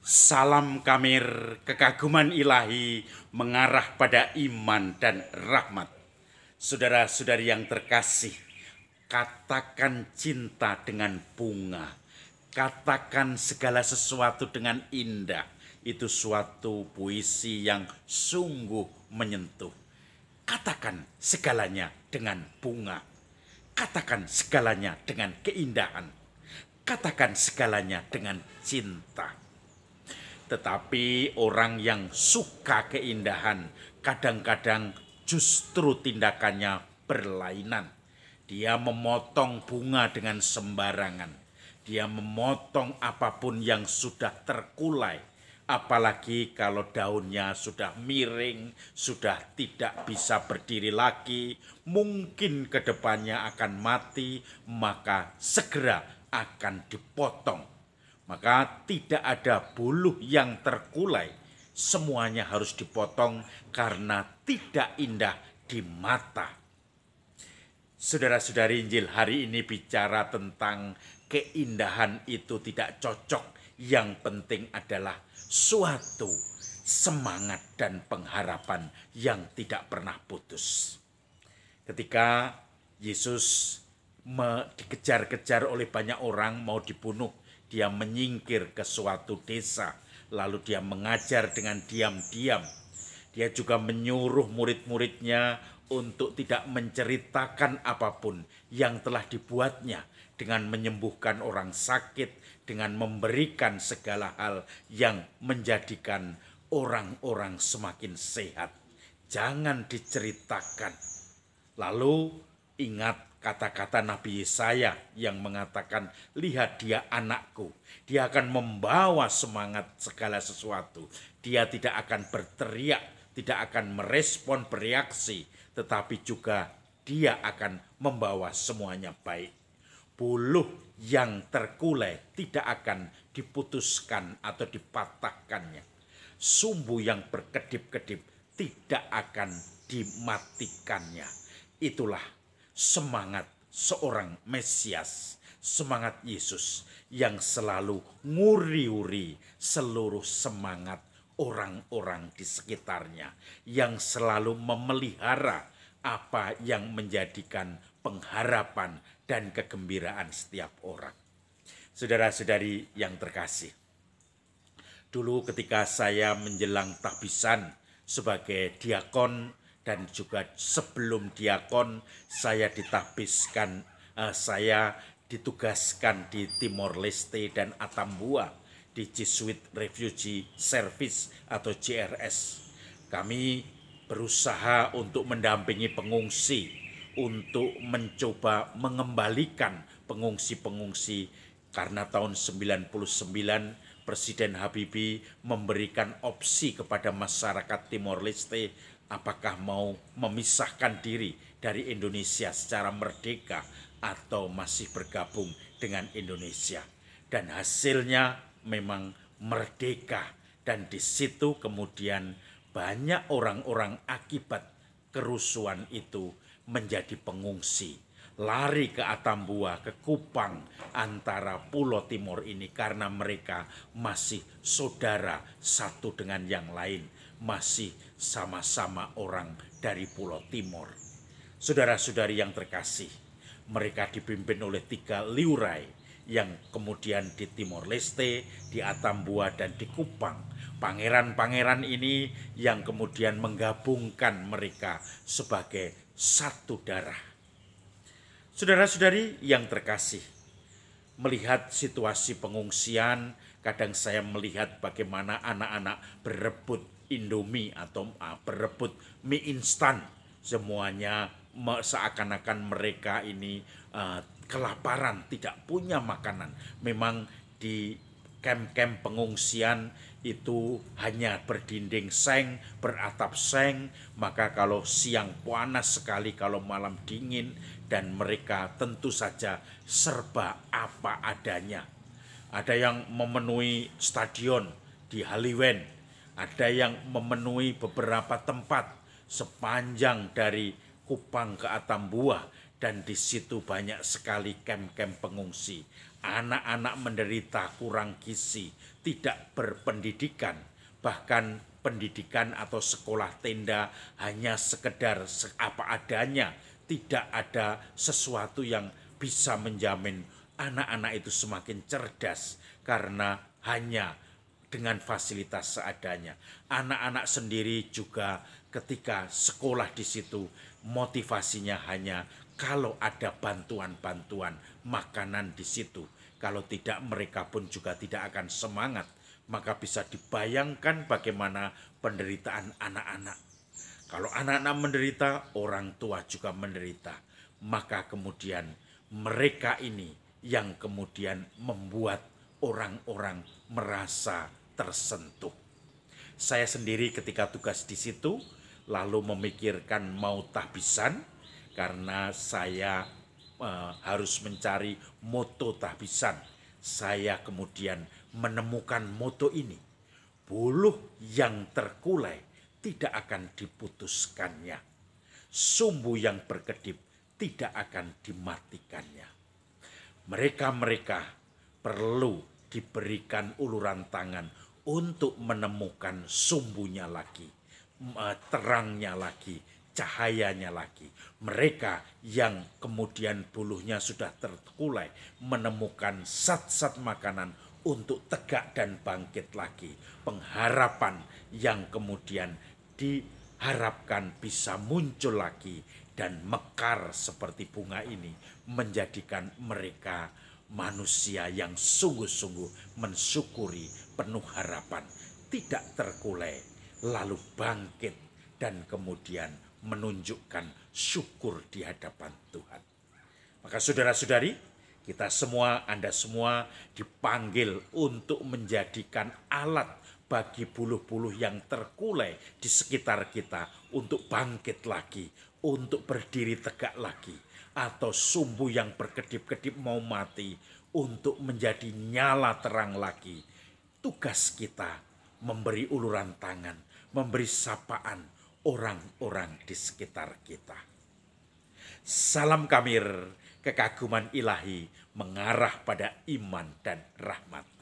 Salam kamir kekaguman ilahi mengarah pada iman dan rahmat. Saudara-saudari yang terkasih, katakan cinta dengan bunga. Katakan segala sesuatu dengan indah. Itu suatu puisi yang sungguh menyentuh. Katakan segalanya dengan bunga. Katakan segalanya dengan keindahan. Katakan segalanya dengan cinta. Tetapi orang yang suka keindahan kadang-kadang justru tindakannya berlainan. Dia memotong bunga dengan sembarangan. Dia memotong apapun yang sudah terkulai. Apalagi kalau daunnya sudah miring, sudah tidak bisa berdiri lagi, mungkin kedepannya akan mati, maka segera akan dipotong. Maka tidak ada buluh yang terkulai. Semuanya harus dipotong karena tidak indah di mata. Saudara-saudari, Injil hari ini bicara tentang keindahan itu tidak cocok. Yang penting adalah suatu semangat dan pengharapan yang tidak pernah putus. Ketika Yesus dikejar-kejar oleh banyak orang mau dibunuh, dia menyingkir ke suatu desa, lalu dia mengajar dengan diam-diam. Dia juga menyuruh murid-muridnya untuk tidak menceritakan apapun yang telah dibuatnya, dengan menyembuhkan orang sakit, dengan memberikan segala hal yang menjadikan orang-orang semakin sehat. Jangan diceritakan. Lalu ingat kata-kata Nabi Yesaya yang mengatakan, lihat dia anakku, dia akan membawa semangat segala sesuatu. Dia tidak akan berteriak, tidak akan merespon bereaksi, tetapi juga dia akan membawa semuanya baik. Buluh yang terkulai tidak akan diputuskan atau dipatahkannya. Sumbu yang berkedip-kedip tidak akan dimatikannya. Itulah semangat seorang Mesias, semangat Yesus yang selalu nguri-uri seluruh semangat orang-orang di sekitarnya, yang selalu memelihara apa yang menjadikan pengharapan dan kegembiraan setiap orang. Saudara-saudari yang terkasih, dulu ketika saya menjelang tahbisan sebagai diakon dan juga sebelum diakon saya ditahbiskan, saya ditugaskan di Timor Leste dan Atambua di Jesuit Refugee Service atau JRS. Kami berusaha untuk mendampingi pengungsi, untuk mencoba mengembalikan pengungsi-pengungsi, karena tahun 99 Presiden Habibie memberikan opsi kepada masyarakat Timor Leste apakah mau memisahkan diri dari Indonesia secara merdeka atau masih bergabung dengan Indonesia. Dan hasilnya memang merdeka, dan di situ kemudian banyak orang-orang akibat kerusuhan itu menjadi pengungsi, lari ke Atambua, ke Kupang, antara pulau Timor ini, karena mereka masih saudara satu dengan yang lain, masih sama-sama orang dari pulau Timor. Saudara-saudari yang terkasih, mereka dipimpin oleh 3 liurai yang kemudian di Timor Leste, di Atambua, dan di Kupang. Pangeran-pangeran ini yang kemudian menggabungkan mereka sebagai satu darah. Saudara-saudari yang terkasih, melihat situasi pengungsian, kadang saya melihat bagaimana anak-anak berebut Indomie atau berebut mie instan. Semuanya seakan-akan mereka ini kelaparan, tidak punya makanan. Memang di kamp-kamp pengungsian itu hanya berdinding seng, beratap seng, maka kalau siang panas sekali, kalau malam dingin, dan mereka tentu saja serba apa adanya. Ada yang memenuhi stadion di Haliwen, ada yang memenuhi beberapa tempat sepanjang dari Kupang ke Atambua, dan di situ banyak sekali kamp-kamp pengungsi. anak-anak menderita kurang gizi, tidak berpendidikan, bahkan pendidikan atau sekolah tenda hanya sekedar apa adanya, tidak ada sesuatu yang bisa menjamin anak-anak itu semakin cerdas karena hanya dengan fasilitas seadanya. Anak-anak sendiri juga ketika sekolah di situ motivasinya hanya kalau ada bantuan-bantuan makanan di situ. Kalau tidak mereka pun juga tidak akan semangat. Maka bisa dibayangkan bagaimana penderitaan anak-anak. Kalau anak-anak menderita, orang tua juga menderita. Maka kemudian mereka ini yang kemudian membuat orang-orang merasa tersentuh. Saya sendiri ketika tugas di situ lalu memikirkan mau tahbisan karena saya harus mencari moto tahbisan. Saya kemudian menemukan moto ini. Buluh yang terkulai tidak akan diputuskannya. Sumbu yang berkedip tidak akan dimatikannya. Mereka-mereka perlu diberikan uluran tangan untuk menemukan sumbunya lagi, terangnya lagi, cahayanya lagi. Mereka yang kemudian buluhnya sudah terkulai menemukan zat-zat makanan untuk tegak dan bangkit lagi. Pengharapan yang kemudian diharapkan bisa muncul lagi dan mekar seperti bunga ini menjadikan mereka manusia yang sungguh-sungguh mensyukuri, penuh harapan, tidak terkulai, lalu bangkit dan kemudian menunjukkan syukur di hadapan Tuhan. Maka saudara-saudari, kita semua, Anda semua dipanggil untuk menjadikan alat bagi buluh-buluh yang terkulai di sekitar kita untuk bangkit lagi, untuk berdiri tegak lagi, atau sumbu yang berkedip-kedip mau mati untuk menjadi nyala terang lagi. Tugas kita memberi uluran tangan, memberi sapaan orang-orang di sekitar kita. Salam Kamir, kekaguman ilahi mengarah pada iman dan rahmat.